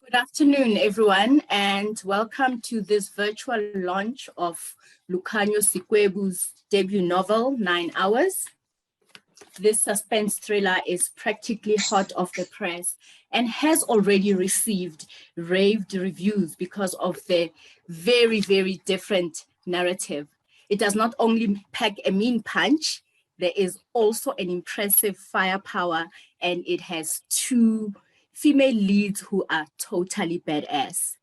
Good afternoon, everyone, and welcome to this virtual launch of Lukhanyo Sikwebu's debut novel, 9 Hours. This suspense thriller is practically hot off the press and has already received raved reviews because of the very, very different narrative. It does not only pack a mean punch, there is also an impressive firepower, and it has two female leads who are totally badass.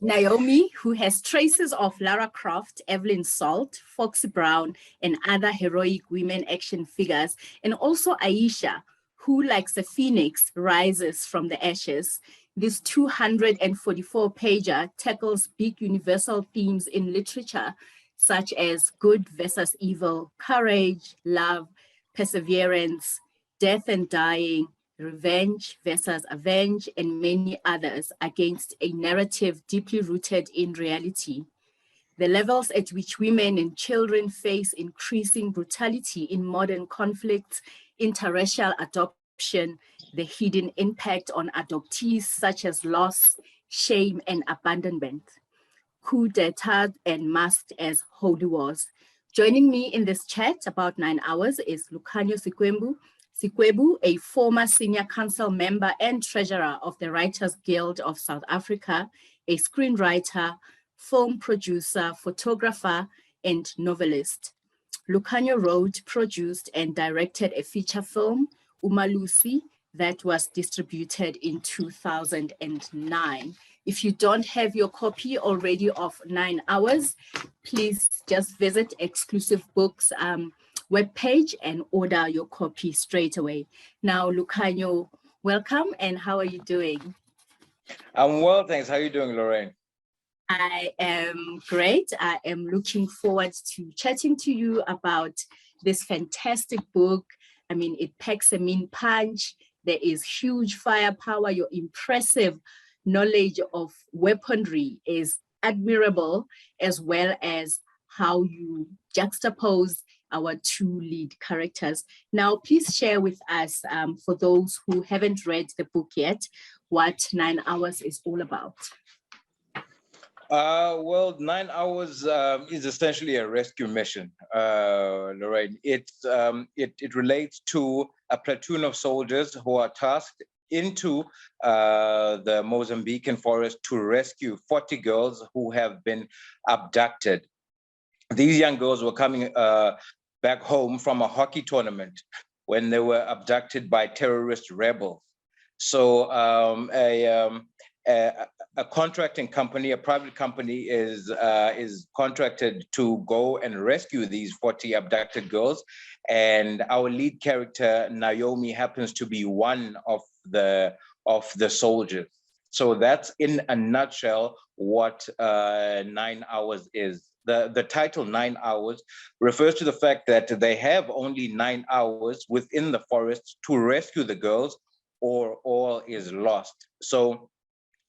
Naomi, who has traces of Lara Croft, Evelyn Salt, Foxy Brown, and other heroic women action figures, and also Aisha, who, like the phoenix, rises from the ashes. This 244-pager tackles big universal themes in literature, such as good versus evil, courage, love, perseverance, death and dying, revenge versus avenge, and many others against a narrative deeply rooted in reality. The levels at which women and children face increasing brutality in modern conflicts, interracial adoption, the hidden impact on adoptees such as loss, shame, and abandonment, coup d'etat, and masked as holy wars. Joining me in this chat about 9 hours is Lukhanyo Sikwebu, a former senior council member and treasurer of the Writers Guild of South Africa, a screenwriter, film producer, photographer, and novelist. Lukhanyo wrote, produced, and directed a feature film, Umalusi, that was distributed in 2009. If you don't have your copy already of 9 Hours, please just visit Exclusive Books webpage and order your copy straight away. Now, Lukhanyo, welcome, and how are you doing? I'm well, thanks. How are you doing, Lorraine? I am great. I am looking forward to chatting to you about this fantastic book. I mean, it packs a mean punch. There is huge firepower. Your impressive knowledge of weaponry is admirable, as well as how you juxtapose our two lead characters. Now, please share with us, for those who haven't read the book yet, what 9 Hours is all about. Well, 9 Hours is essentially a rescue mission, Lorraine. It relates to a platoon of soldiers who are tasked into the Mozambican forest to rescue 40 girls who have been abducted. These young girls were coming back home from a hockey tournament when they were abducted by terrorist rebels. So a contracting company, a private company, is contracted to go and rescue these 40 abducted girls, and our lead character Naomi happens to be one of the soldiers. So that's in a nutshell what 9 Hours is. The title 9 Hours refers to the fact that they have only 9 hours within the forest to rescue the girls, or all is lost. So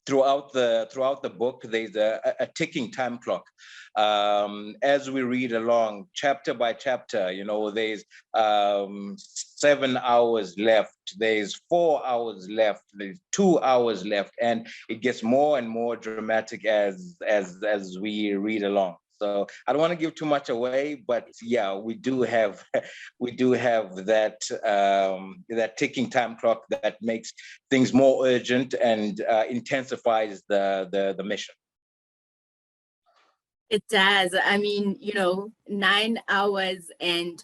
throughout the book, there's a ticking time clock. As we read along, chapter by chapter, you know, there's 7 hours left, there's 4 hours left, there's 2 hours left, and it gets more and more dramatic as we read along. So I don't want to give too much away, but yeah, we do have that that ticking time clock that makes things more urgent and intensifies the mission. It does. I mean, you know, 9 hours, and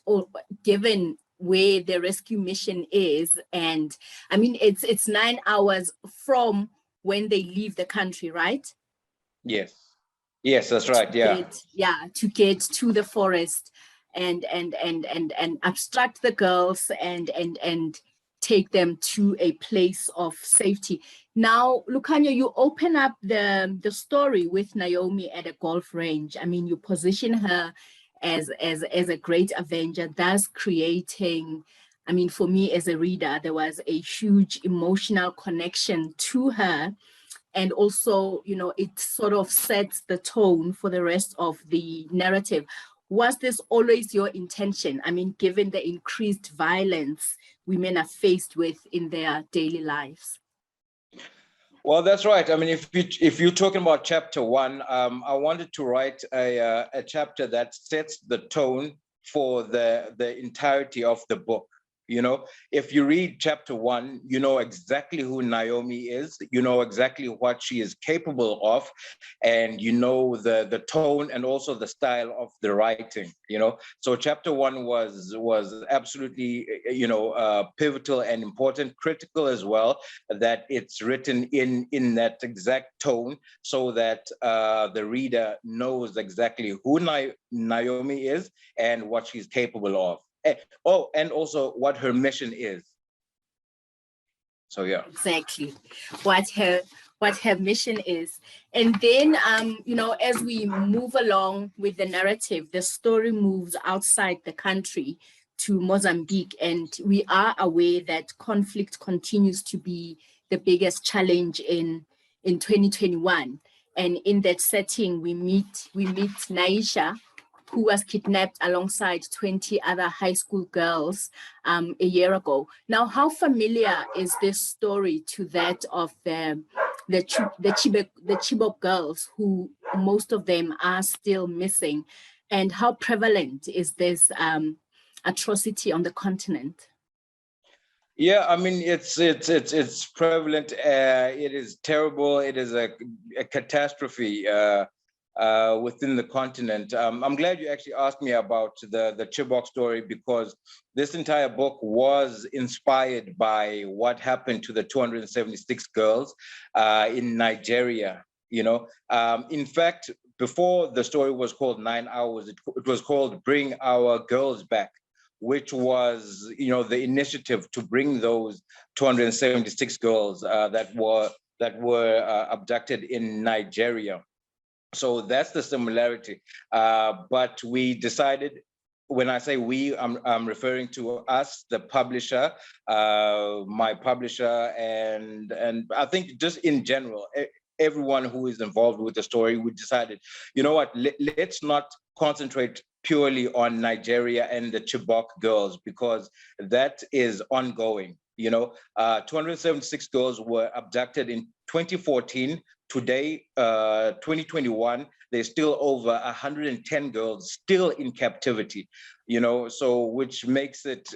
given where the rescue mission is, and I mean, it's 9 hours from when they leave the country, right? Yes. Yes, that's right. Yeah. To get to the forest and abstract the girls and take them to a place of safety. Now, Lukhanyo, you open up the story with Naomi at a golf range. I mean, you position her as a great avenger, thus creating, I mean, for me as a reader, there was a huge emotional connection to her. And also, you know, it sort of sets the tone for the rest of the narrative. Was this always your intention? I mean, given the increased violence women are faced with in their daily lives? Well, that's right. I mean, if you're talking about chapter one, I wanted to write a chapter that sets the tone for the entirety of the book. You know, if you read chapter one, you know exactly who Naomi is, you know exactly what she is capable of, and you know the tone and also the style of the writing. You know, so chapter one was absolutely pivotal and important, critical as well, that it's written in that exact tone so that the reader knows exactly who Naomi is and what she's capable of. Oh, and also what her mission is. So yeah. Exactly. What her mission is. And then as we move along with the narrative, the story moves outside the country to Mozambique, and we are aware that conflict continues to be the biggest challenge in 2021. And in that setting, we meet Naisha, who was kidnapped alongside 20 other high school girls a year ago. Now, how familiar is this story to that of the Chibok girls, who most of them are still missing? And how prevalent is this atrocity on the continent? Yeah, I mean it's prevalent. It is terrible. It is a catastrophe within the continent. I'm glad you actually asked me about the Chibok story, because this entire book was inspired by what happened to the 276 girls in Nigeria. You know, in fact, before the story was called 9 Hours, it was called Bring Our Girls Back, which was, the initiative to bring those 276 girls that were abducted in Nigeria. So that's the similarity. But we decided, when I say we, I'm referring to us, the publisher, my publisher, and I think just in general, everyone who is involved with the story, we decided, you know what, let's not concentrate purely on Nigeria and the Chibok girls, because that is ongoing. 276 girls were abducted in 2014. Today, 2021, there's still over 110 girls still in captivity, so which makes it,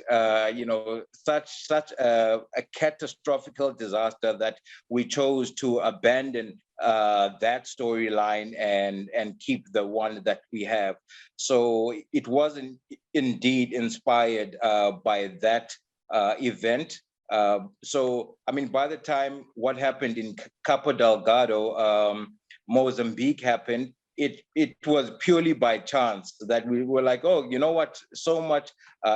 such a catastrophic disaster that we chose to abandon that storyline and keep the one that we have. So it was indeed inspired by that event. So, I mean, by the time what happened in Cabo Delgado, Mozambique happened, it was purely by chance that we were like, oh, you know what, so much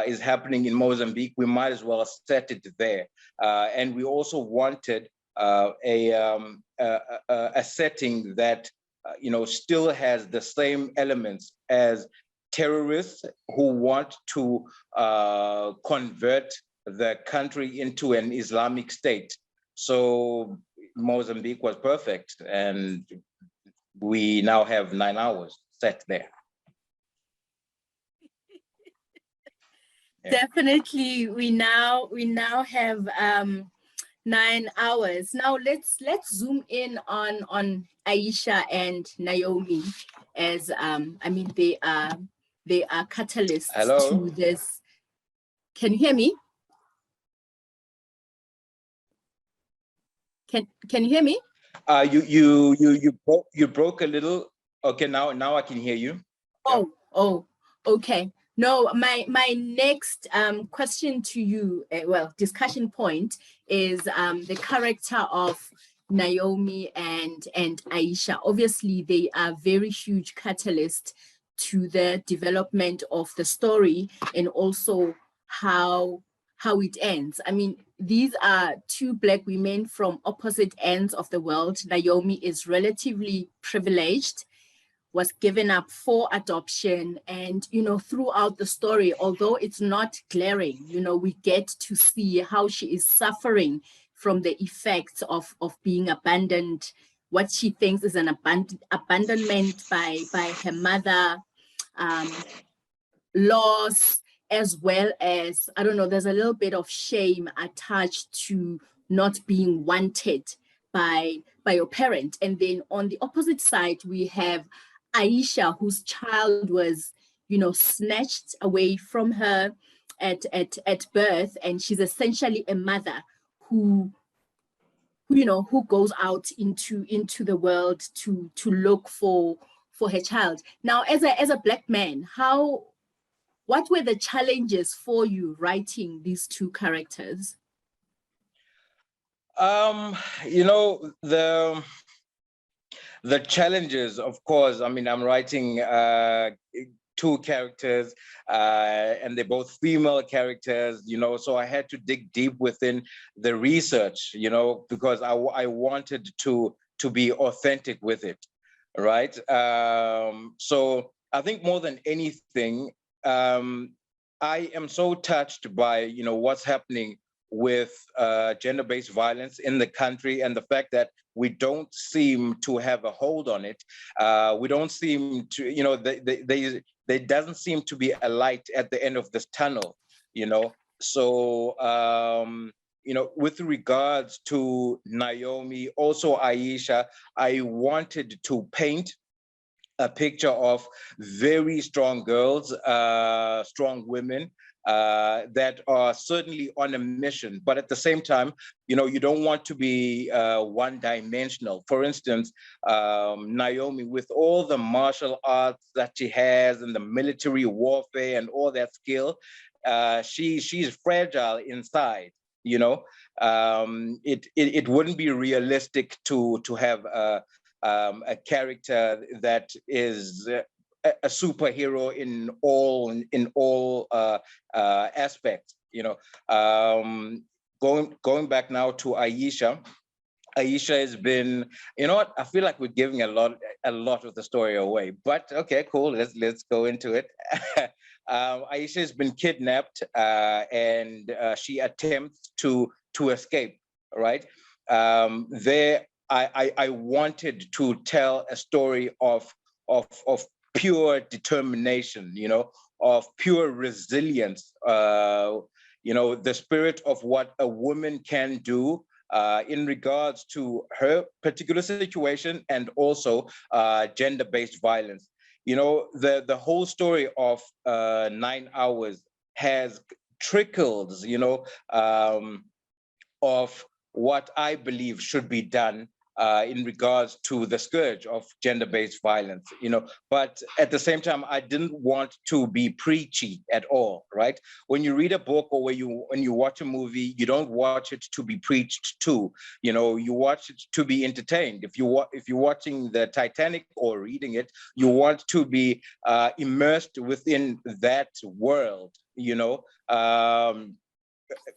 is happening in Mozambique, we might as well set it there. And we also wanted a setting that, still has the same elements as terrorists who want to convert the country into an Islamic state. So Mozambique was perfect, and we now have 9 hours set there. Yeah. Definitely, we now have 9 hours. Now let's zoom in on Aisha and Naomi, as they are catalysts. Hello? To this. Can you hear me? Can you hear me? You broke a little. Okay, now I can hear you. Oh, okay. No, my next question to you, discussion point, is the character of Naomi and Aisha. Obviously, they are very huge catalyst to the development of the story, and also how it ends. I mean, these are two Black women from opposite ends of the world. Naomi is relatively privileged, was given up for adoption, and throughout the story, although it's not glaring, we get to see how she is suffering from the effects of being abandoned, what she thinks is an abandonment by her mother, loss, as well as, I don't know, there's a little bit of shame attached to not being wanted by your parent. And then on the opposite side, we have Aisha, whose child was, snatched away from her at birth, and she's essentially a mother who who goes out into the world to look for her child. Now, as a Black man, what were the challenges for you writing these two characters? The challenges, of course, I mean, I'm writing two characters, and they're both female characters, so I had to dig deep within the research, because I wanted to be authentic with it, right? So I think more than anything, I am so touched by, what's happening with gender-based violence in the country, and the fact that we don't seem to have a hold on it. We don't seem to, there doesn't seem to be a light at the end of this tunnel, So, with regards to Naomi, also Aisha, I wanted to paint a picture of very strong girls, strong women, that are certainly on a mission, but at the same time, you don't want to be one-dimensional. For instance, Naomi, with all the martial arts that she has and the military warfare and all that skill, she's fragile inside. It wouldn't be realistic to have a character that is a superhero in all aspects. Going back now to Aisha. Aisha has been, I feel like we're giving a lot of the story away, but okay, cool. Let's go into it. Aisha has been kidnapped, and she attempts to escape. Right there, I wanted to tell a story of pure determination, of pure resilience, the spirit of what a woman can do in regards to her particular situation, and also gender-based violence. The whole story of 9 Hours has trickles, of what I believe should be done in regards to the scourge of gender-based violence, but at the same time, I didn't want to be preachy at all, right? When you read a book or when you watch a movie, you don't watch it to be preached to, you watch it to be entertained. If you're watching the Titanic or reading it, you want to be immersed within that world,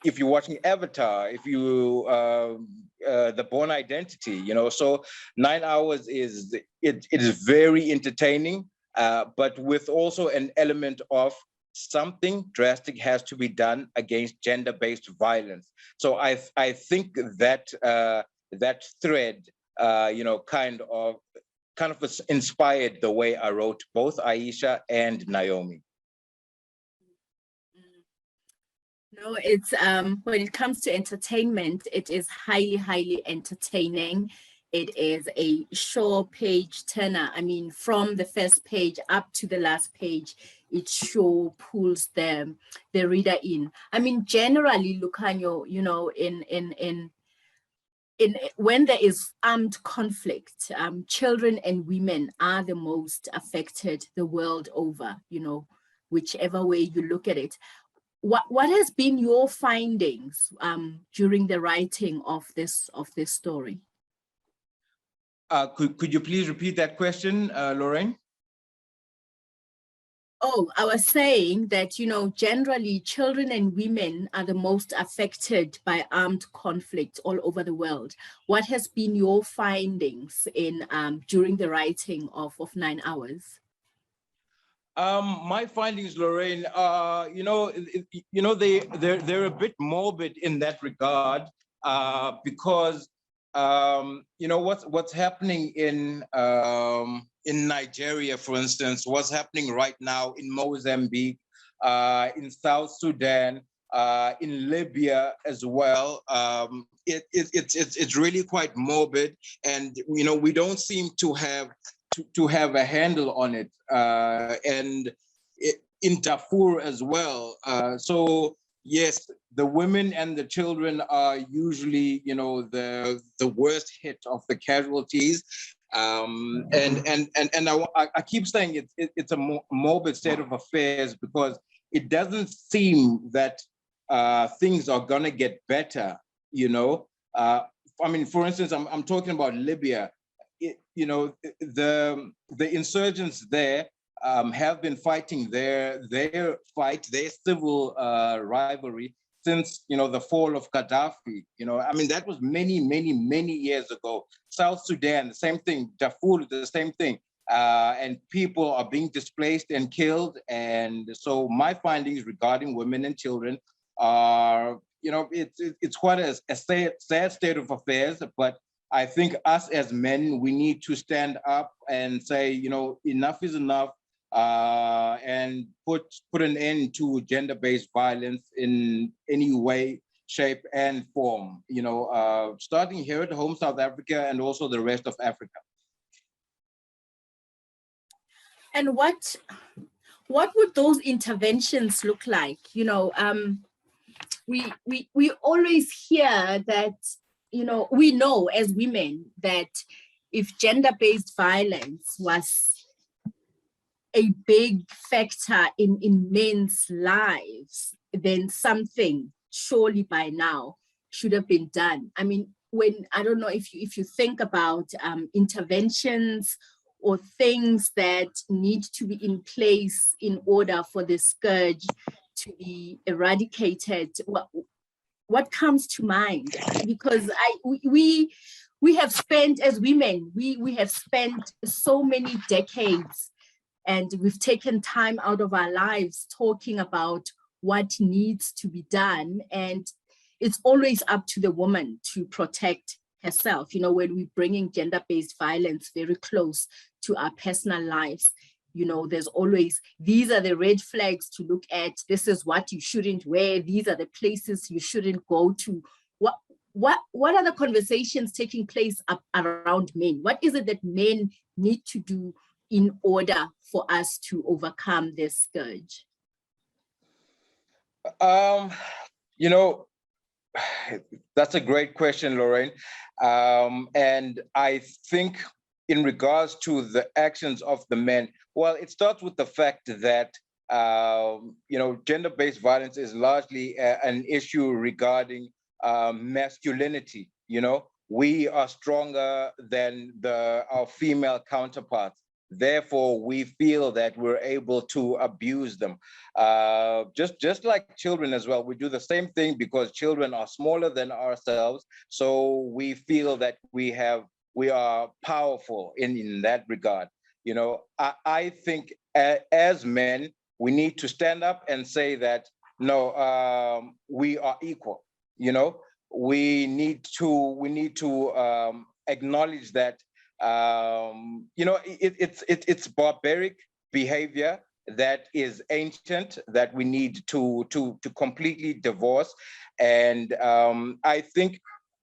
if you're watching Avatar, if you the Born Identity, so 9 Hours it is very entertaining, but with also an element of something drastic has to be done against gender-based violence. So I think that that thread, kind of inspired the way I wrote both Aisha and Naomi. No, it's when it comes to entertainment, it is highly entertaining. It is a sure page turner. I mean, from the first page up to the last page, it sure pulls the reader in. I mean, generally, Lukhanyo, in when there is armed conflict, children and women are the most affected the world over, whichever way you look at it. What has been your findings during the writing of this story? Could you please repeat that question, Lorraine? Oh, I was saying that, generally children and women are the most affected by armed conflict all over the world. What has been your findings in during the writing of 9 Hours? My findings, Lorraine, they're a bit morbid in that regard, because what's happening in Nigeria, for instance, what's happening right now in Mozambique, in South Sudan, in Libya as well. It's really quite morbid, and we don't seem to have a handle on it. In Darfur as well. So yes, the women and the children are usually the worst hit of the casualties. And I keep saying it's a morbid state of affairs because it doesn't seem that things are gonna get better. I mean, for instance, I'm talking about Libya. The insurgents there have been fighting their civil rivalry since the fall of Gaddafi. I mean, that was many years ago. South Sudan, the same thing. Darfur, the same thing. And people are being displaced and killed. And so my findings regarding women and children are, it's quite a sad state of affairs. But I think us as men, we need to stand up and say, enough is enough. And put an end to gender-based violence in any way, shape, and form. Starting here at home, South Africa, and also the rest of Africa. And what would those interventions look like? We always hear that. We know as women that if gender-based violence was a big factor in men's lives, then something surely by now should have been done. I mean, I don't know if you think about interventions or things that need to be in place in order for the scourge to be eradicated, what comes to mind? Because we have spent, as women, we have spent so many decades, and we've taken time out of our lives talking about what needs to be done. And it's always up to the woman to protect herself. When we're bringing gender-based violence very close to our personal lives, there's always, these are the red flags to look at. This is what you shouldn't wear. These are the places you shouldn't go to. What are the conversations taking place around men? What is it that men need to do in order for us to overcome this scourge? That's a great question, Lorraine. And I think in regards to the actions of the men, well, it starts with the fact that, gender-based violence is largely an issue regarding masculinity. We are stronger than our female counterparts. Therefore, we feel that we're able to abuse them. Just like children as well, we do the same thing because children are smaller than ourselves. So we feel that we are powerful in that regard. I think as men, we need to stand up and say that, no, we are equal. We need to acknowledge that it's barbaric behavior that is ancient that we need to completely divorce. And I think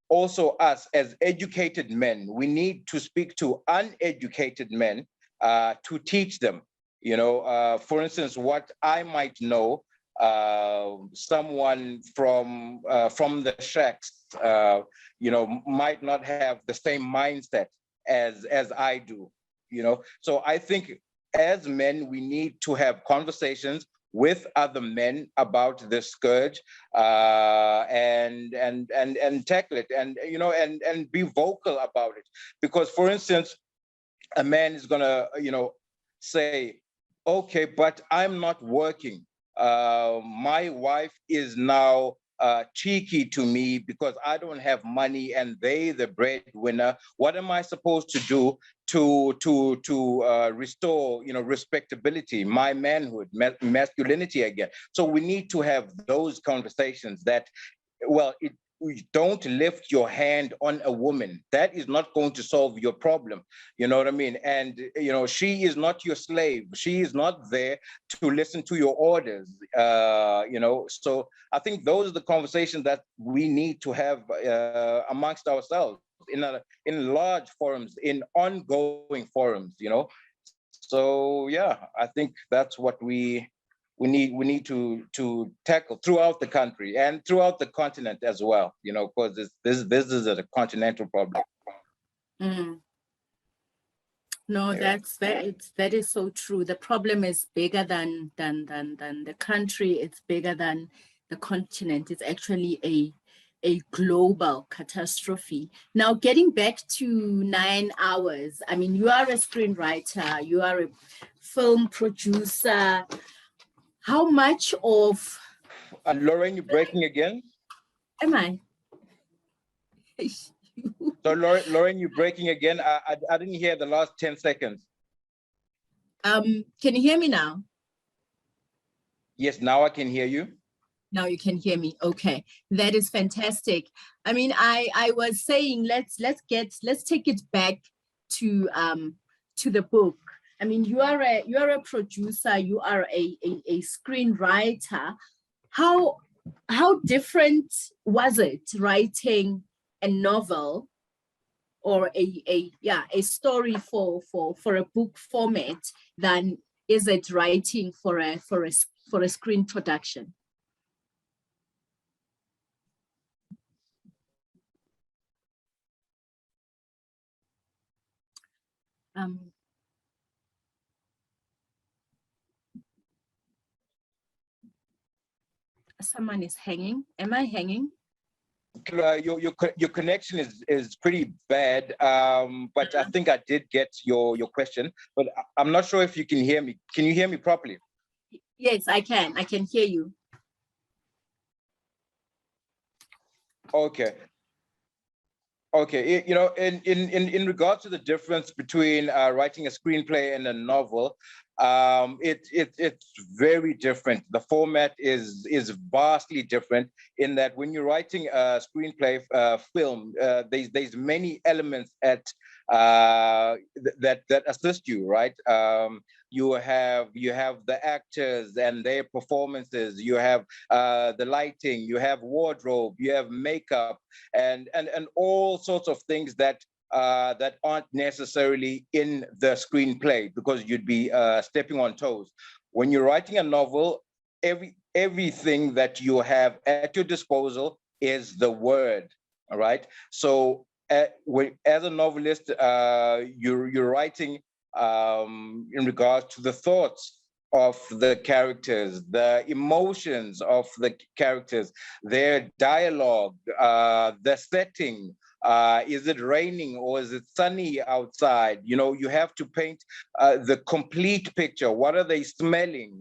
also us as educated men, we need to speak to uneducated men to teach them. For instance, what I might know, someone from the shacks, might not have the same mindset as I do. So I think as men, we need to have conversations with other men about the scourge, and tackle it, and be vocal about it. Because, for instance, a man is gonna, say, okay, but I'm not working. My wife is now cheeky to me because I don't have money and they the breadwinner. What am I supposed to do to restore, respectability, my manhood, masculinity again? So we need to have those conversations that, well, don't lift your hand on a woman. That is not going to solve your problem. You know what I mean? And, she is not your slave. She is not there to listen to your orders. So I think those are the conversations that we need to have amongst ourselves in large forums, in ongoing forums, So yeah, I think that's what we need to tackle throughout the country and throughout the continent as well, because this is a continental problem. Mm. No, Yeah. that is so true. The problem is bigger than the country. It's bigger than the continent. It's actually a global catastrophe. Now, getting back to 9 Hours, I mean, you are a screenwriter, you are a film producer. How much of... Lorraine, you're breaking again? Am I? So Lorraine, you're breaking again. I didn't hear the last 10 seconds. Can you hear me now? Yes, now I can hear you. Now you can hear me. Okay, that is fantastic. I mean, I was saying let's take it back to the book. I mean, you are a producer, you are a screenwriter. How different was it writing a novel or a story for a book format than is it writing for a screen production? Someone is hanging. Am I hanging? Your connection is pretty bad, but I think I did get your question, but I'm not sure if you can hear me. Can you hear me properly? Yes, I can. I can hear you. Okay. Okay, in regards to the difference between writing a screenplay and a novel, it's very different. The format is vastly different in that when you're writing a screenplay film, there's many elements that assist you, right? You have the actors and their performances. You have the lighting. You have wardrobe. You have makeup, and all sorts of things that aren't necessarily in the screenplay because you'd be stepping on toes. When you're writing a novel, everything that you have at your disposal is the word. All right. So as a novelist, you're writing in regards to the thoughts of the characters, the emotions of the characters, their dialogue, the setting. Is it raining or is it sunny outside? You have to paint the complete picture. What are they smelling?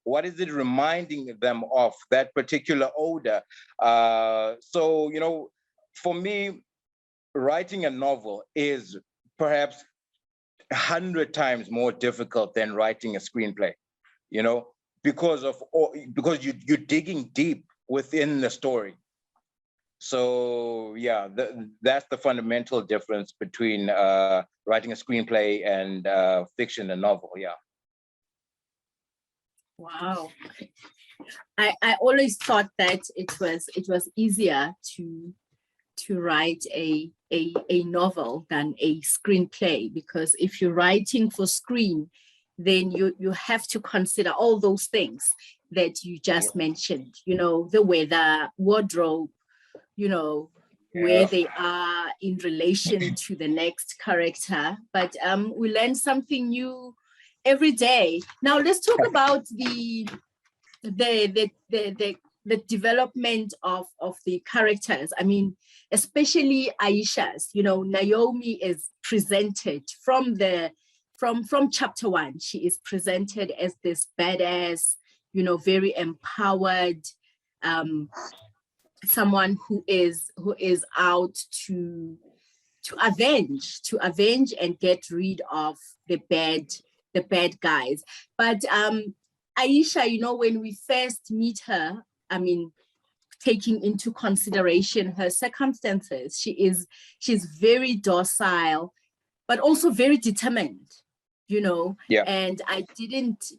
What is it reminding them of, that particular odor? So, for me, writing a novel is perhaps 100 times more difficult than writing a screenplay, because you're digging deep within the story. So yeah, that's the fundamental difference between writing a screenplay and fiction and novel. Yeah. Wow. I always thought that it was easier to write a novel than a screenplay, because if you're writing for screen, then you have to consider all those things that you just mentioned, the weather, wardrobe, where they are in relation to the next character. But we learn something new every day. Now let's talk about the development of the characters. I mean, especially Aisha's. Naomi is presented from chapter 1. She is presented as this badass, very empowered, someone who is out to avenge and get rid of the bad guys. But Aisha, when we first meet her, I mean, taking into consideration her circumstances. She's very docile, but also very determined, you know. Yeah. And I didn't,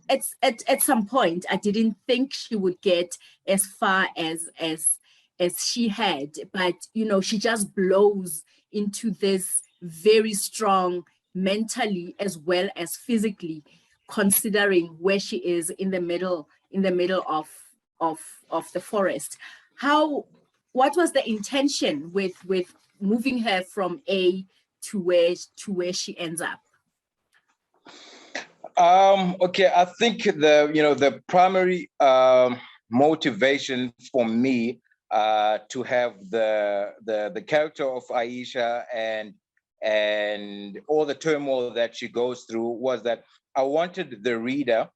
at some point, I didn't think she would get as far as she had, but you know, she just blows into this very strong mentally as well as physically, considering where she is in the middle of the forest. What was the intention with moving her from A to where she ends up? Okay, I think the primary motivation for me to have the character of Aisha and all the turmoil that she goes through was that I wanted the reader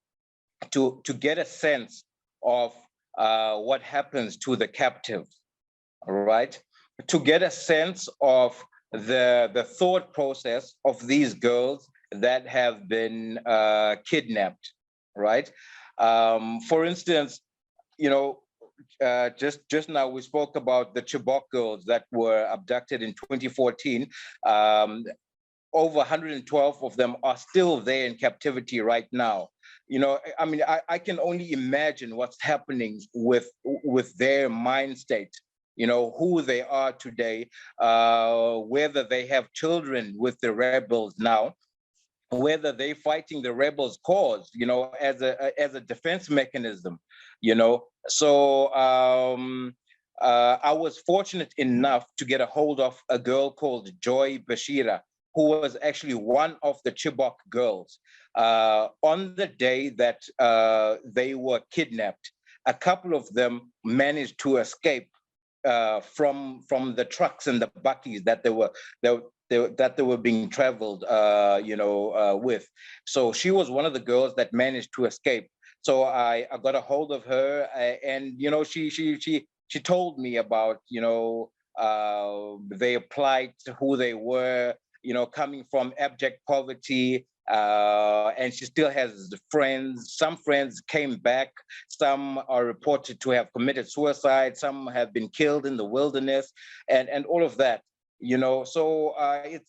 to get a sense of what happens to the captives, right? To get a sense of the thought process of these girls that have been kidnapped, right? For instance, just now we spoke about the Chibok girls that were abducted in 2014. Over 112 of them are still there in captivity right now. I mean, I can only imagine what's happening with their mind state, who they are today, whether they have children with the rebels now, whether they're fighting the rebels' cause, as a defense mechanism, So I was fortunate enough to get a hold of a girl called Joy Bashira, who was actually one of the Chibok girls. On the day that they were kidnapped, a couple of them managed to escape from the trucks and the buckies that they were being traveled, with. So she was one of the girls that managed to escape. So I got a hold of her, and she told me about their plight, who they were, coming from abject poverty. And she still has friends. Some friends came back. Some are reported to have committed suicide. Some have been killed in the wilderness, and all of that. So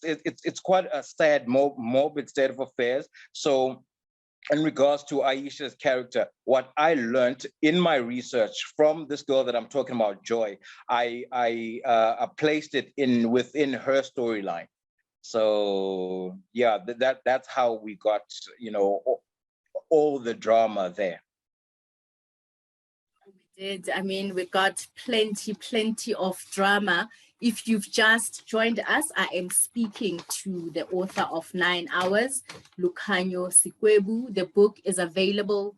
it's quite a sad, morbid state of affairs. So in regards to Aisha's character, what I learned in my research from this girl that I'm talking about, Joy, I placed it within her storyline. So yeah, that's how we got, all the drama there. We did. I mean, we got plenty of drama. If you've just joined us, I am speaking to the author of 9 Hours, Lukhanyo Sikwebu. The book is available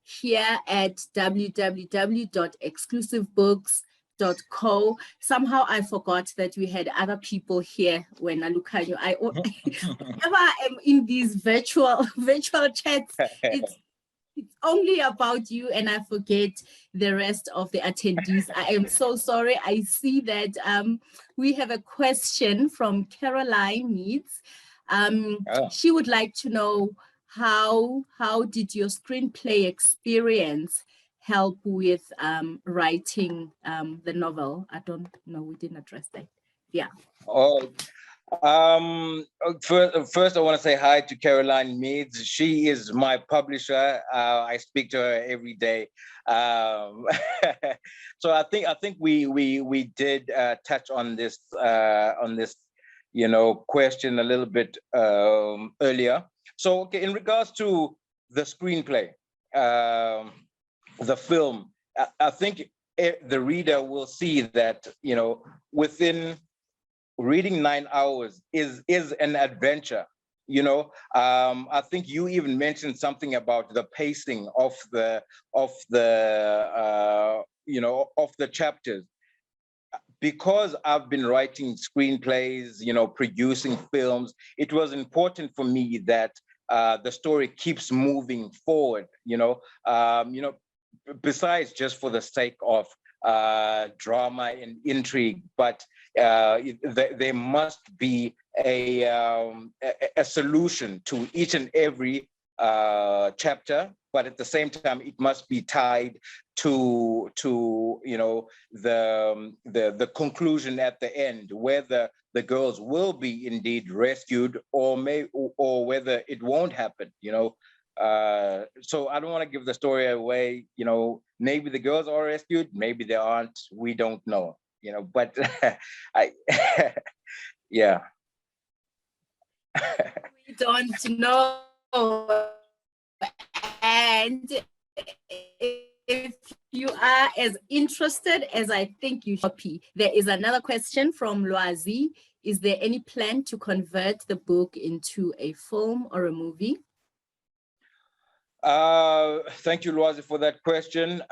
here at www.exclusivebooks.co. Somehow I forgot that we had other people here when Lukhanyo. Whenever I am in these virtual chats, it's only about you and I forget the rest of the attendees. I am so sorry. I see that we have a question from Caroline Needs. She would like to know how did your screenplay experience help with writing the novel? I don't know, we didn't address that. Yeah. First I want to say hi to Caroline Meads. She is my publisher. I speak to her every day. So I think we did touch on this question a little bit earlier. So okay, in regards to the screenplay, the film, I think the reader will see that within reading 9 hours is an adventure. I think you even mentioned something about the pacing of the chapters. Because I've been writing screenplays, producing films, it was important for me that the story keeps moving forward. Besides just for the sake of drama and intrigue, but there must be a solution to each and every chapter, but at the same time, it must be tied to the conclusion at the end, whether the girls will be indeed rescued or whether it won't happen. So I don't want to give the story away. Maybe the girls are rescued, maybe they aren't. We don't know. But I, yeah. We don't know. And if you are as interested as I think you should be, there is another question from Loazi. Is there any plan to convert the book into a film or a movie? Thank you, Loazi, for that question.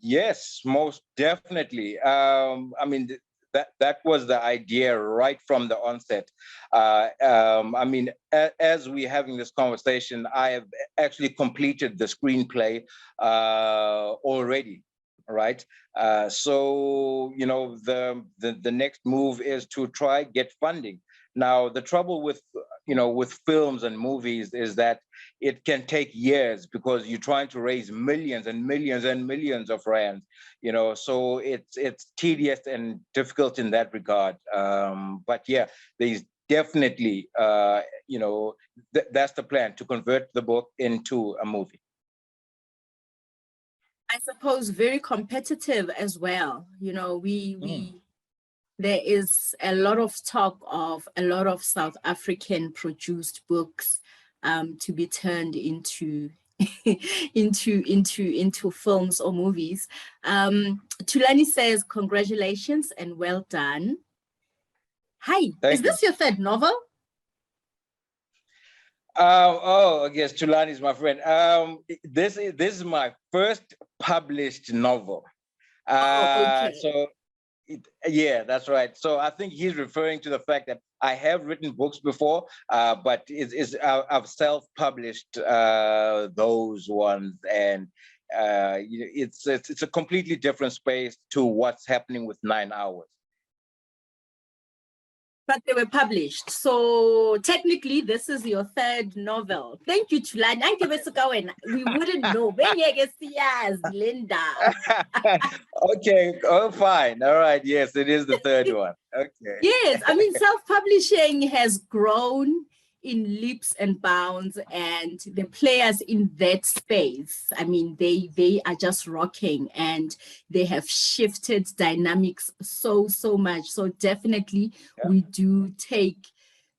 Yes, most definitely. I mean, that was the idea right from the onset. I mean, as we're having this conversation, I have actually completed the screenplay already, right? So the next move is to try get funding. Now, the trouble with films and movies is that it can take years because you're trying to raise millions and millions and millions of rands, so it's tedious and difficult in that regard. But yeah, there's definitely, that's the plan, to convert the book into a movie. I suppose very competitive as well. There is a lot of talk of a lot of South African produced books to be turned into into films or movies. Tulani says, congratulations and well done. Hi, is this your third novel? Yes, Tulani is my friend. This is my first published novel. Okay. So yeah, that's right. So I think he's referring to the fact that I have written books before, but I've self-published those ones, and it's a completely different space to what's happening with 9 Hours. But they were published. So technically, this is your third novel. Thank you, Tulani. We wouldn't know. Linda. Okay. Oh, fine. All right. Yes, it is the third one. Okay. Yes. I mean, self-publishing has grown in leaps and bounds, and the players in that space, I mean, they are just rocking, and they have shifted dynamics so much. So definitely, we do take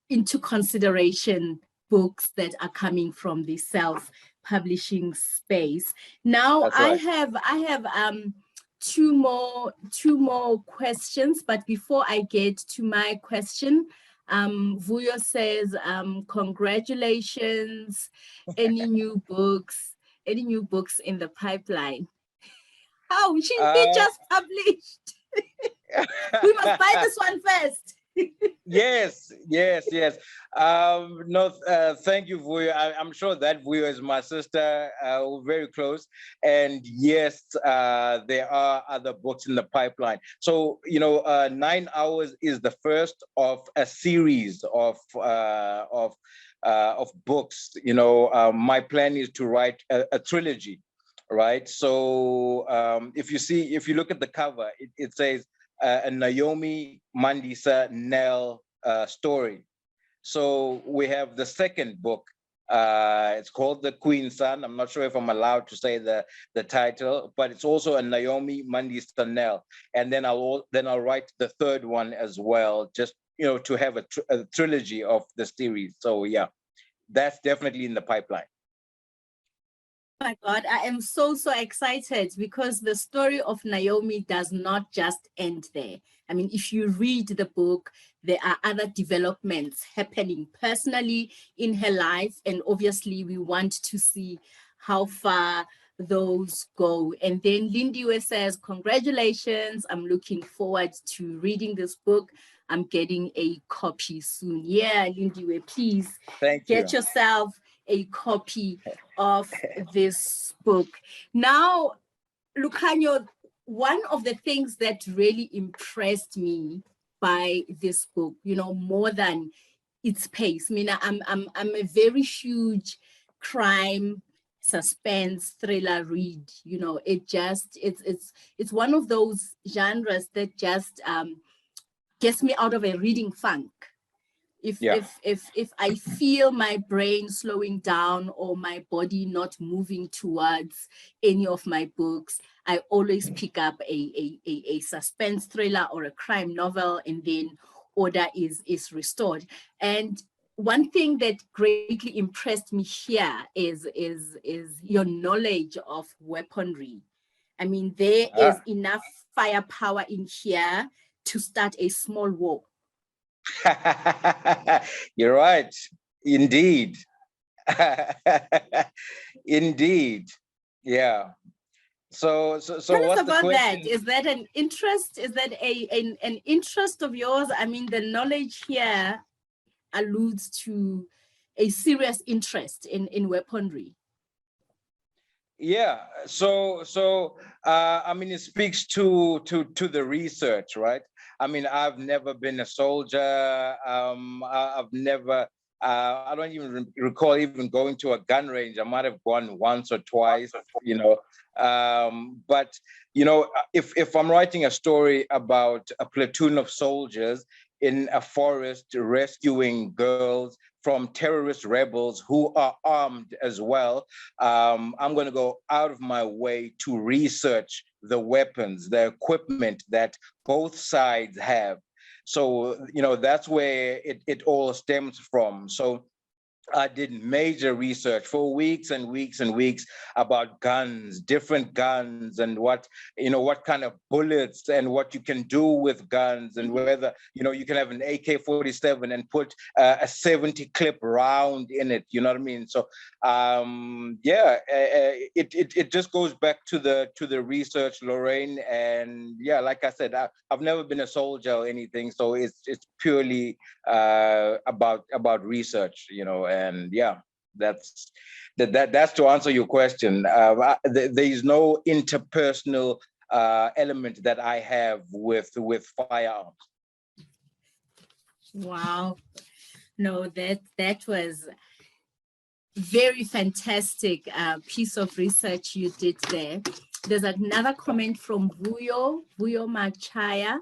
into consideration books that are coming from the self-publishing space. Now, right. I have two more questions, but before I get to my question, Vuyo says, congratulations. Any new books in the pipeline? Oh, they just published. We must buy this one first. Yes. No, thank you, Vuyo. I'm sure that Vuyo is my sister. We're very close. And yes, there are other books in the pipeline. So, 9 Hours is the first of a series of books. My plan is to write a trilogy, right? So if you look at the cover, it says a Naomi Mandisa Nel story. So we have the second book. It's called The Queen's Son. I'm not sure if I'm allowed to say the title, but it's also a Naomi Mandisa Nel. And then I'll write the third one as well, just to have a trilogy of the series. So yeah, that's definitely in the pipeline. Oh my God, I am so excited, because the story of Naomi does not just end there. I mean, if you read the book, there are other developments happening personally in her life. And obviously, we want to see how far those go. And then Lindiwe says, congratulations. I'm looking forward to reading this book. I'm getting a copy soon. Yeah, Lindiwe, please get yourself a copy of this book. Now, Lukhanyo, one of the things that really impressed me by this book, more than its pace. I mean, I'm a very huge crime, suspense, thriller read. You know, it's one of those genres that just gets me out of a reading funk. If I feel my brain slowing down or my body not moving towards any of my books, I always pick up a suspense thriller or a crime novel, and then order is restored. And one thing that greatly impressed me here is your knowledge of weaponry. I mean, there is enough firepower in here to start a small war. You're right. Indeed. Indeed. Yeah. So Tell what's us the about question? that. Is that an interest? Is that an interest of yours? I mean, the knowledge here alludes to a serious interest in weaponry. Yeah. I mean, it speaks to the research, right? I mean, I've never been a soldier. I've never. I don't even recall even going to a gun range. I might have gone once or twice, you know. But you know, if I'm writing a story about a platoon of soldiers in a forest rescuing girls from terrorist rebels who are armed as well, I'm going to go out of my way to research the weapons, the equipment that both sides have. So, you know, that's where it all stems from. So I did major research for weeks and weeks and weeks about guns, different guns, and what, you know, what kind of bullets and what you can do with guns, and whether, you know, you can have an AK-47 and put a 70 clip round in it. You know what I mean? So, it just goes back to the research, Lorraine. And yeah, like I said, I've never been a soldier or anything, so it's purely about research, you know. And yeah, that's to answer your question. There is no interpersonal element that I have with firearms. Wow. No, that was very fantastic piece of research you did there. There's another comment from Vuyo Machaya.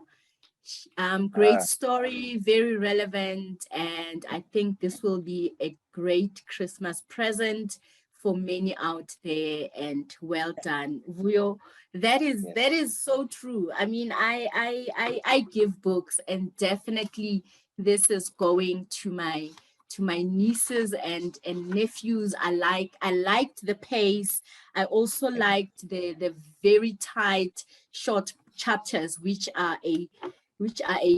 Great story, very relevant, and I think this will be a great Christmas present for many out there. And well done, Vuyo. That is so true. I mean, I give books, and definitely this is going to my nieces and nephews. I liked the pace. I also liked the very tight short chapters, which are a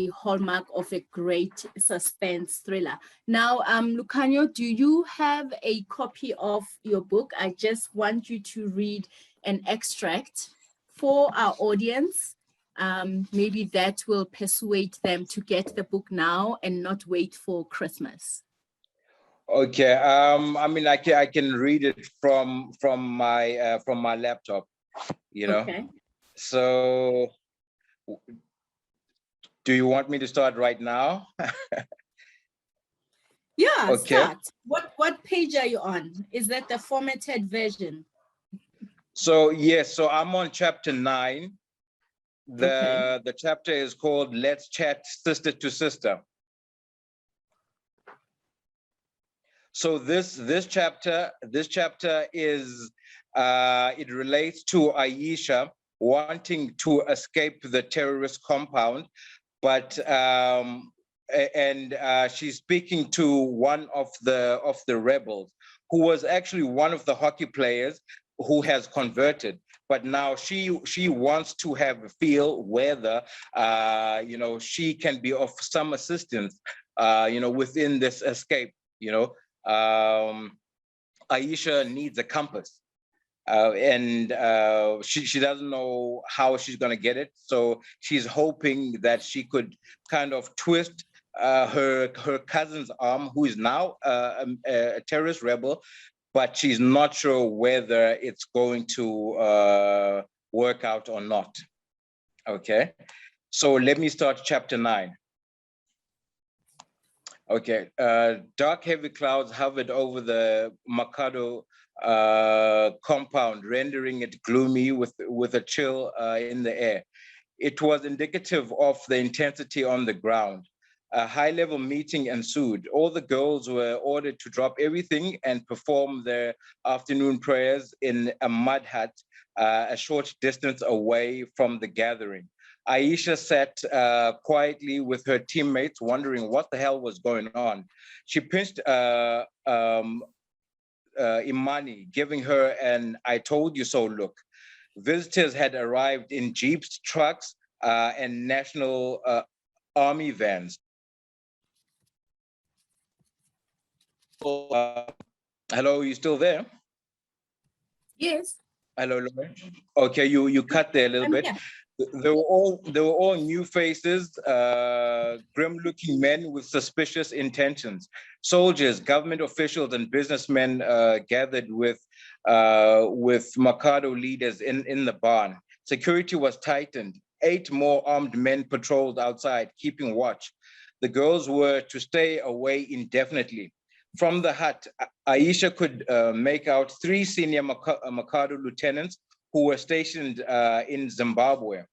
hallmark of a great suspense thriller. Now, Lukhanyo, do you have a copy of your book? I just want you to read an extract for our audience. Maybe that will persuade them to get the book now and not wait for Christmas. Okay. I mean, I can read it from my laptop, you know. Okay. So, do you want me to start right now? Yeah, Okay. start. What page are you on? Is that the formatted version? So yes, so I'm on chapter 9. Okay. The chapter is called "Let's Chat Sister to Sister." So this chapter is it relates to Aisha wanting to escape the terrorist compound, but she's speaking to one of the rebels who was actually one of the hockey players who has converted. But now she wants to have a feel whether you know, she can be of some assistance you know, within this escape. You know, Aisha needs a compass. And she doesn't know how she's going to get it. So she's hoping that she could kind of twist her cousin's arm, who is now a terrorist rebel, but she's not sure whether it's going to work out or not. Okay, so let me start chapter 9. Okay. Dark, heavy clouds hovered over the Makado compound, rendering it gloomy with a chill in the air. It was indicative of the intensity on the ground. A high-level meeting ensued. All the girls were ordered to drop everything and perform their afternoon prayers in a mud hut a short distance away from the gathering. Aisha sat quietly with her teammates, wondering what the hell was going on. She pinched Imani, giving her an "I told you so" look. Visitors had arrived in jeeps, trucks, and National Army vans. Hello, you still there? Yes. Hello, Lorraine. Okay, you cut there a little bit. Here. They were all new faces, grim-looking men with suspicious intentions. Soldiers, government officials, and businessmen gathered with Makado leaders in the barn. Security was tightened. 8 more armed men patrolled outside, keeping watch. The girls were to stay away indefinitely. From the hut, Aisha could make out 3 senior Makado lieutenants who were stationed in Zimbabwe.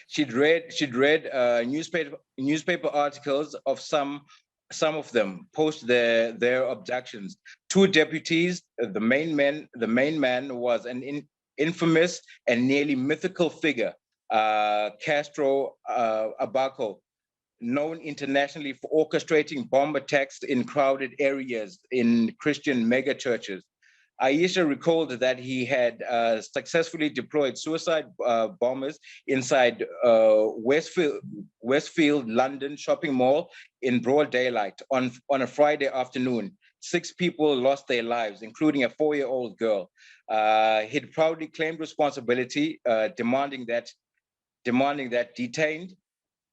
She'd read newspaper articles of some of them post their objections. 2 deputies, the main man was an infamous and nearly mythical figure, Castro Abaco, known internationally for orchestrating bomb attacks in crowded areas in Christian megachurches. Aisha recalled that he had successfully deployed suicide bombers inside Westfield London shopping mall in broad daylight on a Friday afternoon. 6 people lost their lives, including a 4-year-old girl. He'd proudly claimed responsibility, demanding that detained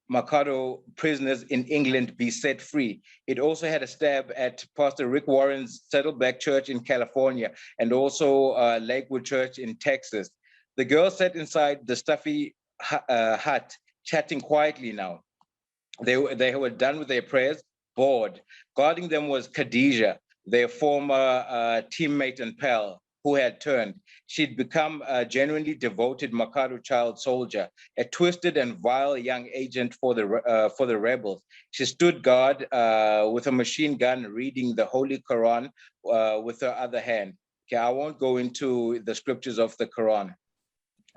Makado prisoners in England be set free. It also had a stab at Pastor Rick Warren's Saddleback Church in California and also Lakewood Church in Texas. The girls sat inside the stuffy hut, chatting quietly now. They were done with their prayers, bored. Guarding them was Khadija, their former teammate and pal, who had turned. She'd become a genuinely devoted Makado child soldier, a twisted and vile young agent for the rebels. She stood guard with a machine gun, reading the Holy Quran with her other hand. Okay, I won't go into the scriptures of the Quran.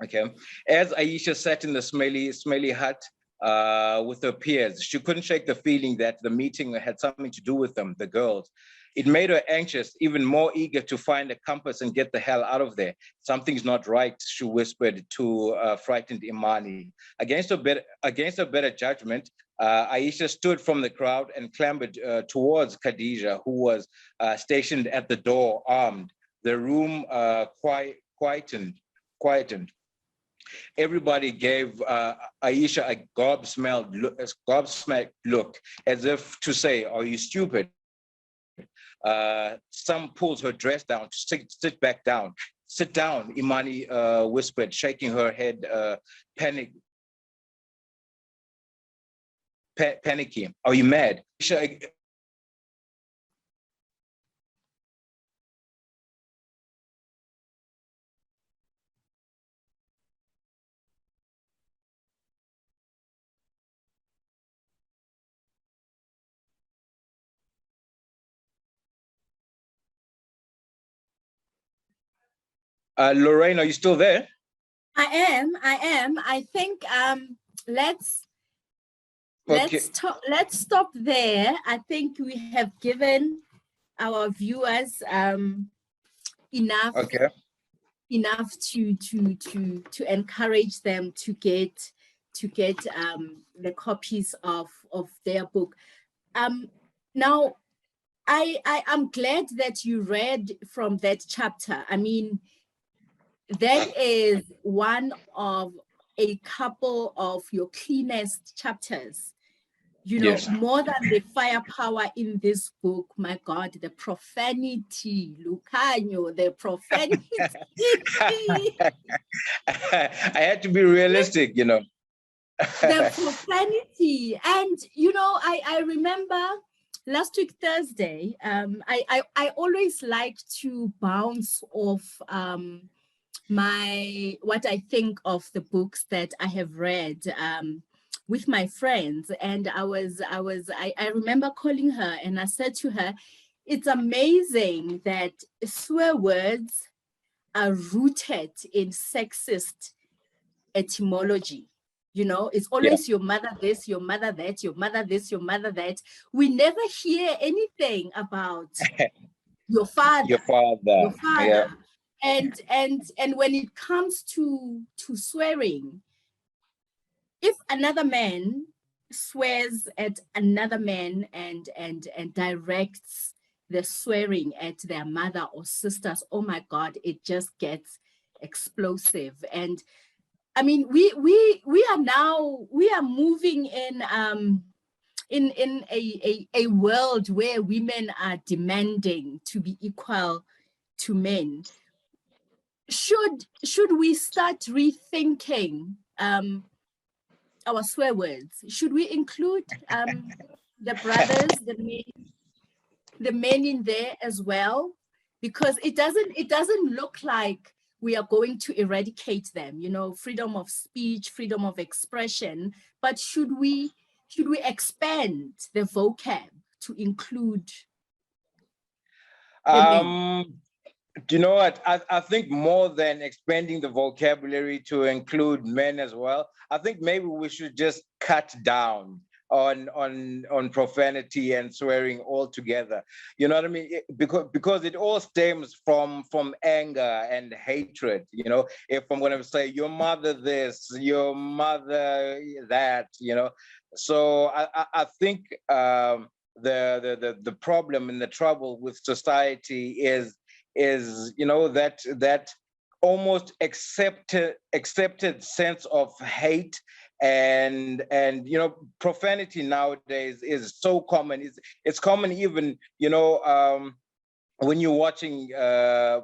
Okay, as Aisha sat in the smelly hut with her peers, she couldn't shake the feeling that the meeting had something to do with them, the girls. It made her anxious, even more eager to find a compass and get the hell out of there. Something's not right, she whispered to frightened Imani. Against her better judgment, Aisha stood from the crowd and clambered towards Khadija, who was stationed at the door, armed. The room quietened. Everybody gave Aisha a gobsmacked look, as if to say, "Are you stupid?" Some pulled her dress down to sit back down. "Sit down," Imani whispered, shaking her head, panicky. "Are you mad?" Lorraine, are you still there? I am. I think let's stop there. I think we have given our viewers enough to encourage them to get the copies of their book. Now I'm glad that you read from that chapter. I mean, that is one of a couple of your cleanest chapters. You know, Yes. more than the firepower in this book, my God, the profanity, Lukhanyo, the profanity. I had to be realistic, you know. The profanity. And, you know, I remember last week, Thursday, I always like to bounce off what I think of the books that I have read with my friends. And I remember calling her and I said to her, it's amazing that swear words are rooted in sexist etymology. You know, it's Yeah. always your mother this, your mother that, your mother this, your mother that. We never hear anything about your Your father, father. your Yeah. father. And when it comes to swearing, if another man swears at another man and directs the swearing at their mother or sisters, oh my God, it just gets explosive. And I mean, we are moving in a world where women are demanding to be equal to men. Should we start rethinking our swear words? Should we include the brothers, the men in there as well? Because it doesn't look like we are going to eradicate them, you know, freedom of speech, freedom of expression. But should we expand the vocab to include the men? Do you know what? I think more than expanding the vocabulary to include men as well, I think maybe we should just cut down on profanity and swearing altogether. You know what I mean? Because it all stems from anger and hatred. You know, if I'm going to say your mother this, your mother that, you know, so I think the problem and the trouble with society is you know that almost accepted sense of hate and you know profanity nowadays is so common. It's common even you know when you're watching a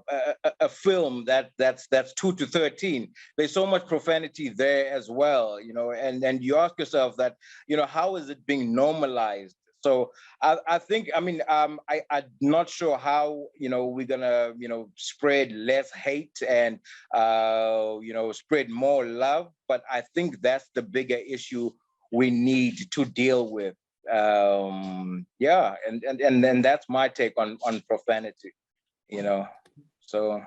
film that's 2 to 13, there's so much profanity there as well, you know, and you ask yourself that, you know, how is it being normalized? So I think, I mean, I'm not sure how, you know, we're gonna, you know, spread less hate and, you know, spread more love. But I think that's the bigger issue we need to deal with. Yeah, and that's my take on profanity, you know. So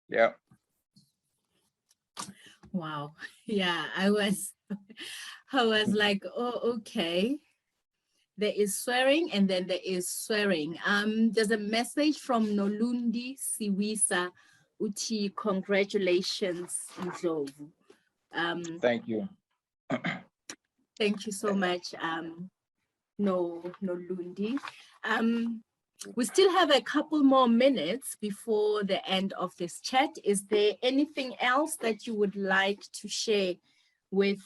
yeah. Wow. Yeah, I was like, oh, okay. There is swearing and then there is swearing. There's a message from Nolundi Siwisa Uti, congratulations, Ndlovu. Thank you. Thank you so much, Nolundi. We still have a couple more minutes before the end of this chat. Is there anything else that you would like to share with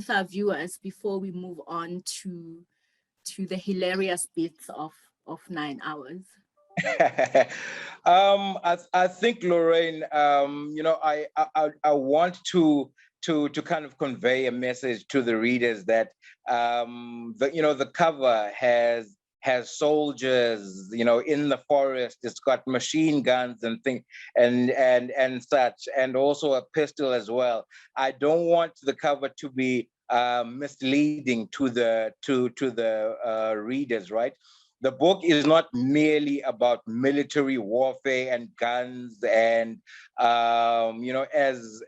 our viewers before we move on to the hilarious bits of 9 hours? I think Lorraine, you know, I want to kind of convey a message to the readers that you know, the cover has soldiers, you know, in the forest. It's got machine guns and things and such, and also a pistol as well. I don't want the cover to be misleading to the readers, right? The book is not merely about military warfare and guns and you know, as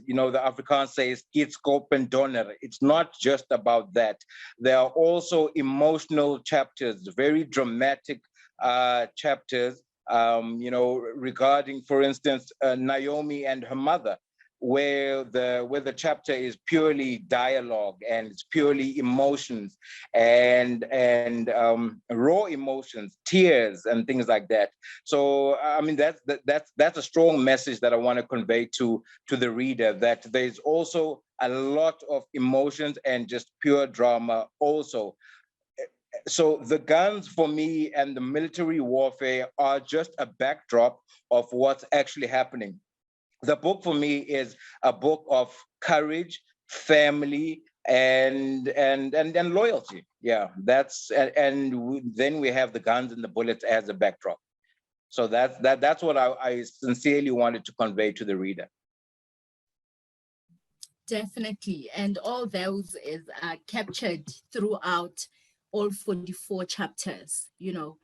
you know, the Afrikaans says, "Kitskop and donor." It's not just about that. There are also emotional chapters, very dramatic chapters. You know, regarding, for instance, Naomi and her mother, where the chapter is purely dialogue and it's purely emotions and raw emotions, tears and things like that. So I mean, that's a strong message that I want to convey to the reader, that there's also a lot of emotions and just pure drama also. So the guns for me and the military warfare are just a backdrop of what's actually happening. The book for me is a book of courage, family, and loyalty. Yeah, then we have the guns and the bullets as a backdrop. So that's what I sincerely wanted to convey to the reader. Definitely. And all those is captured throughout all 44 chapters. You know,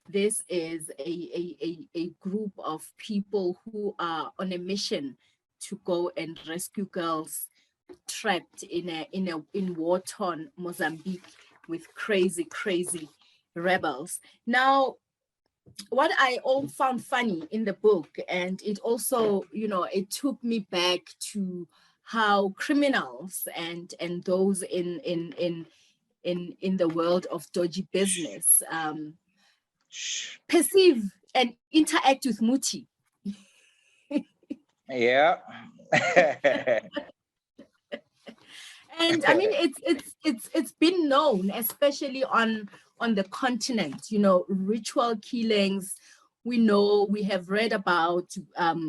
this is a group of people who are on a mission to go and rescue girls trapped in war-torn Mozambique with crazy rebels. Now, what I all found funny in the book, and it also, you know, it took me back to how criminals and those in the world of dodgy business perceive and interact with Muti. Yeah. And I mean, it's been known, especially on the continent, you know, ritual killings. We know, we have read about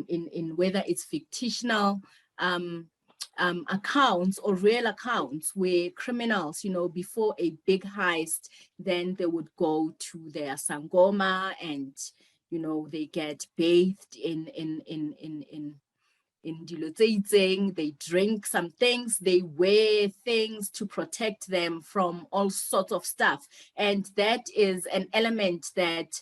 in whether it's fictional accounts or real accounts where criminals, you know, before a big heist, then they would go to their sangoma and, you know, they get bathed in diluting, they drink some things, they wear things to protect them from all sorts of stuff. And that is an element that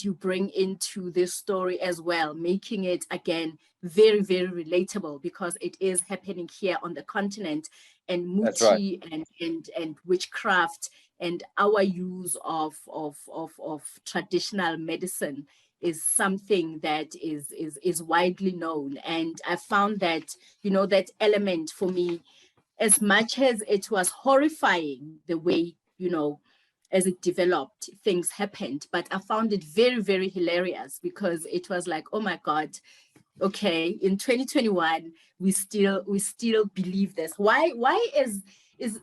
you bring into this story as well, making it again very relatable, because it is happening here on the continent. And Muti and witchcraft and our use of traditional medicine is something that is widely known. And I found that, you know, that element for me, as much as it was horrifying the way, you know, as it developed, things happened, but I found it very hilarious, because it was like, oh my God, okay, in 2021 we still believe this. Why is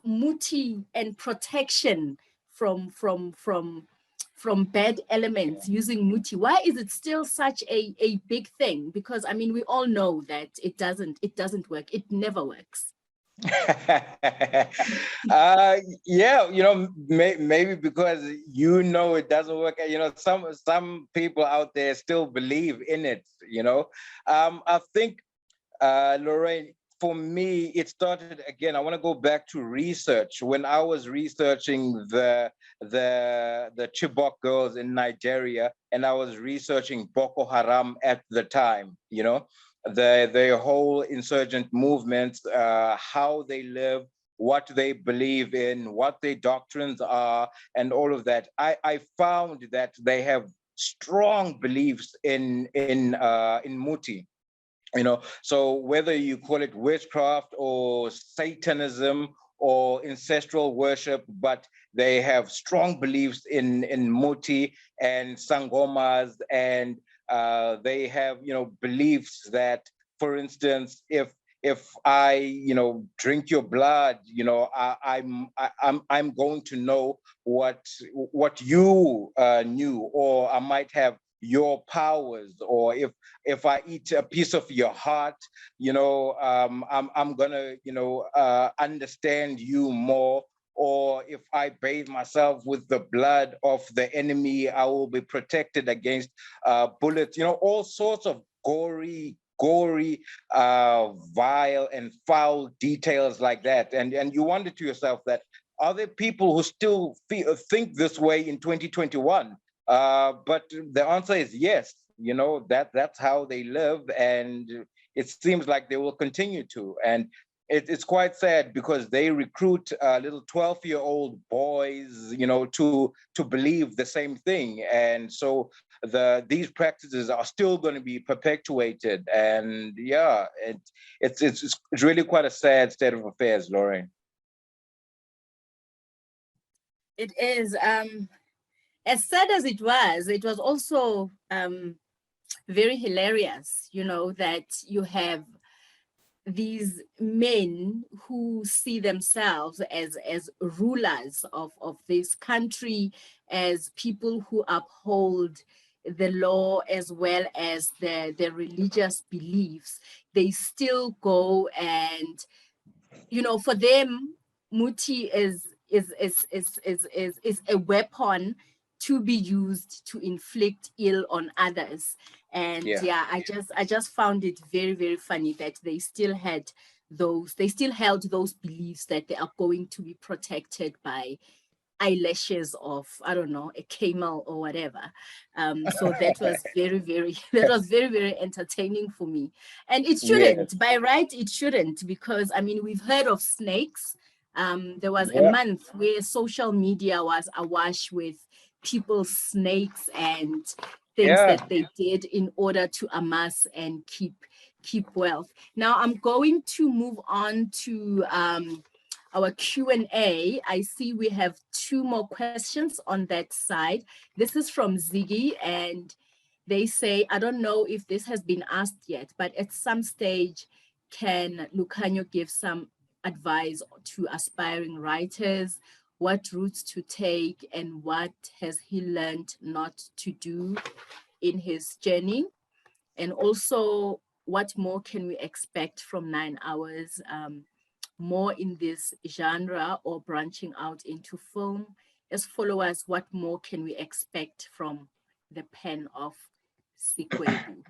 Muti and protection from bad elements using Muti, why is it still such a big thing? Because I mean, we all know that it doesn't work. It never works. Yeah, you know, maybe because, you know, it doesn't work. You know, some people out there still believe in it, you know. I think, Lorraine, for me, it started again. I want to go back to research. When I was researching the Chibok girls in Nigeria, and I was researching Boko Haram at the time, you know, the whole insurgent movement, how they live, what they believe in, what their doctrines are, and all of that. I found that they have strong beliefs in Muti. You know, so whether you call it witchcraft or Satanism or ancestral worship, but they have strong beliefs in Muti and Sangomas, and they have, you know, beliefs that, for instance, if I, you know, drink your blood, you know, I'm going to know what you knew, or I might have your powers, or if I eat a piece of your heart, you know, I'm gonna, you know, understand you more. Or if I bathe myself with the blood of the enemy, I will be protected against bullets. You know, all sorts of gory, vile and foul details like that. And you wonder to yourself that, are there people who still think this way in 2021? But the answer is yes. You know, that's how they live, and it seems like they will continue to. And it's quite sad, because they recruit little 12-year-old boys, you know, to believe the same thing, and so these practices are still going to be perpetuated. And yeah, it's really quite a sad state of affairs, Lorraine. It is. As sad as it was also very hilarious, you know, that you have these men who see themselves as rulers of this country, as people who uphold the law as well as the religious beliefs. They still go and, you know, for them, Muti is a weapon to be used to inflict ill on others. And yeah, I just found it very, very funny that they still held those beliefs that they are going to be protected by eyelashes of, I don't know, a camel or whatever. So that was very, very, that was very, very entertaining for me. And it shouldn't, by right, it shouldn't, because I mean, we've heard of snakes. There was a month where social media was awash with people's snakes and things that they did in order to amass and keep wealth. Now I'm going to move on to our Q&A. I see we have 2 more questions on that side. This is from Ziggy, and they say, I don't know if this has been asked yet, but at some stage, can Lukhanyo give some advice to aspiring writers, what routes to take, and what has he learned not to do in his journey? And also, what more can we expect from 9 Hours? More in this genre or branching out into film? As followers, what more can we expect from the pen of Sikwebu?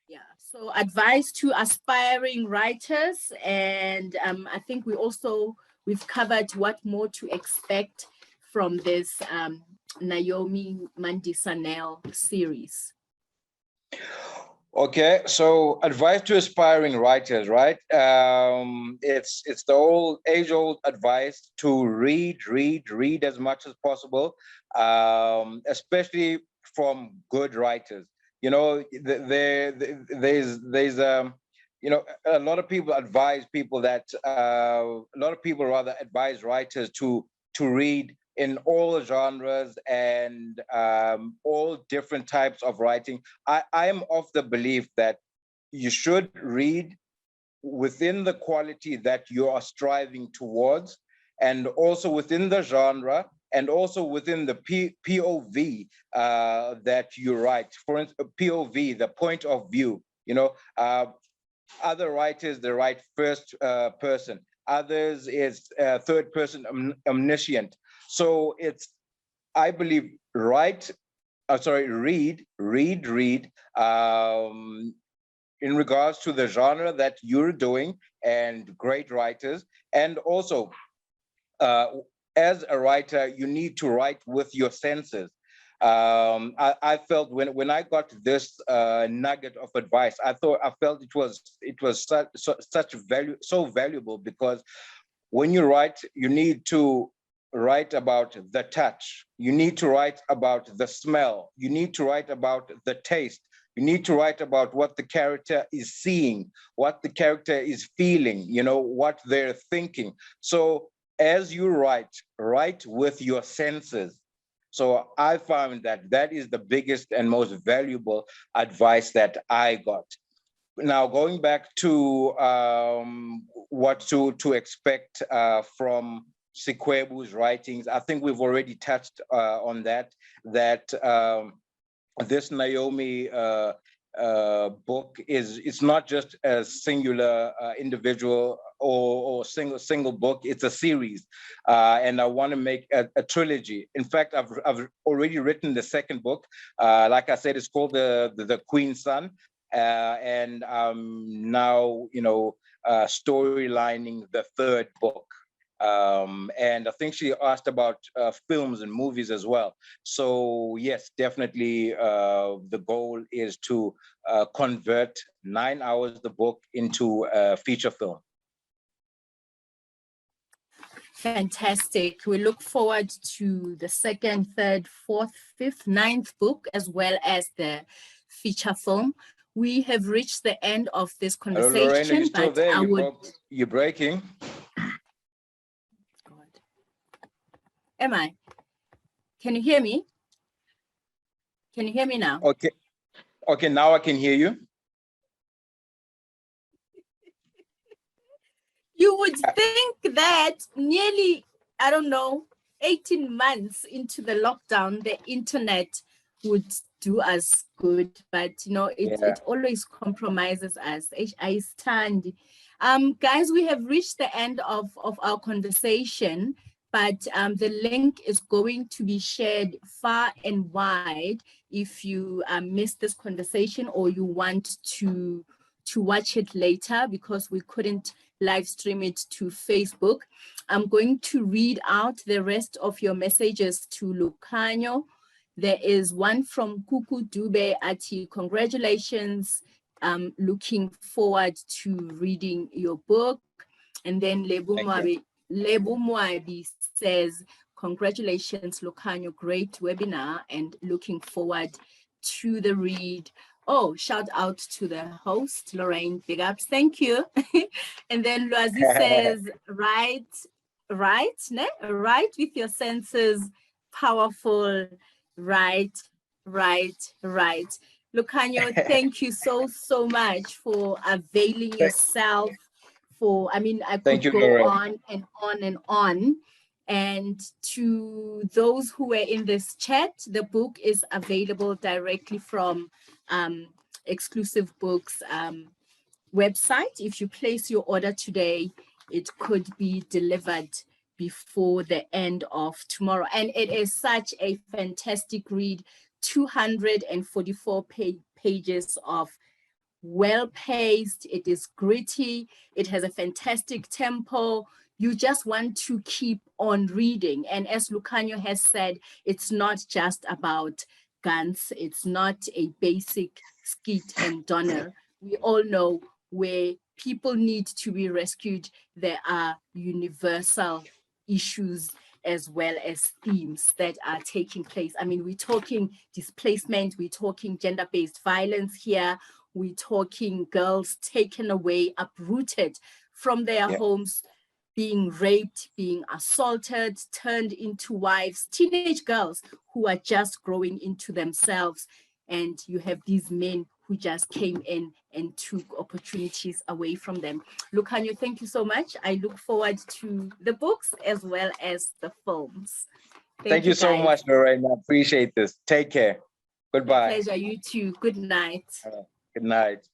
Yeah, so advice to aspiring writers, and I think we've covered what more to expect from this Naomi Mandisa Nel series. Okay, so advice to aspiring writers, right? It's the age-old advice to read as much as possible, especially from good writers. You know, there's you know, a lot of people advise people that a lot of people rather advise writers to read in all genres and all different types of writing. I am of the belief that you should read within the quality that you are striving towards, and also within the genre, and also within the POV that you write. For instance, POV, the point of view. You know, other writers, they write first person. Others is third person omniscient. So it's, I believe, read in regards to the genre that you're doing, and great writers. And also, as a writer, you need to write with your senses. I felt when I got this nugget of advice, I felt it was such value, so valuable, because when you write, you need to write about the touch. You need to write about the smell. You need to write about the taste. You need to write about what the character is seeing, what the character is feeling, you know, what they're thinking. So as you write with your senses. So I found that is the biggest and most valuable advice that I got. Now, going back to what to expect from Sikwebu's writings, I think we've already touched on that this Naomi book it's not just a singular individual or single book. It's a series, and I want to make a trilogy. In fact, I've already written the second book. Like I said, it's called the Queen's Son, and now, you know, storylining the third book. And I think she asked about films and movies as well. So yes, definitely the goal is to convert 9 Hours, the book, into a feature film. Fantastic. We look forward to the second, third, fourth, fifth, ninth book, as well as the feature film. We have reached the end of this conversation. Hello, Lorraine, are you still there? You're breaking. God. Am I? Can you hear me? Can you hear me now? Okay, now I can hear you. You would think that nearly, I don't know, 18 months into the lockdown, the internet would do us good, but you know, it always compromises us. I stand. Guys, we have reached the end of our conversation. but the link is going to be shared far and wide if you missed this conversation or you want to watch it later because we couldn't live stream it to Facebook. I'm going to read out the rest of your messages to Lukhanyo. There is one from Kuku Dube Ati, congratulations. Looking forward to reading your book. And then Lebu Mwabi says, congratulations, Lukhanyo, great webinar and looking forward to the read. Oh, shout out to the host, Lorraine, big ups, thank you. And then Lwazi says, right with your senses, powerful, right. Lukhanyo, thank you so much for availing yourself for, I mean, I could go Lorraine. on and on and on. And to those who are in this chat, the book is available directly from Exclusive Books website. If you place your order today, it could be delivered before the end of tomorrow. And it is such a fantastic read, 244 pages of well-paced, it is gritty, it has a fantastic tempo. You just want to keep on reading. And as Lukhanyo has said, it's not just about guns, it's not a basic Skeet and Donner. We all know where people need to be rescued, there are universal issues as well as themes that are taking place. I mean, we're talking displacement, we're talking gender-based violence here, we're talking girls taken away, uprooted from their homes, being raped, being assaulted, turned into wives, teenage girls who are just growing into themselves. And you have these men who just came in and took opportunities away from them. Lukhanyo, thank you so much. I look forward to the books as well as the films. Thank you so much, Lorraine. I appreciate this. Take care. Goodbye. My pleasure. You too. Good night. Good night.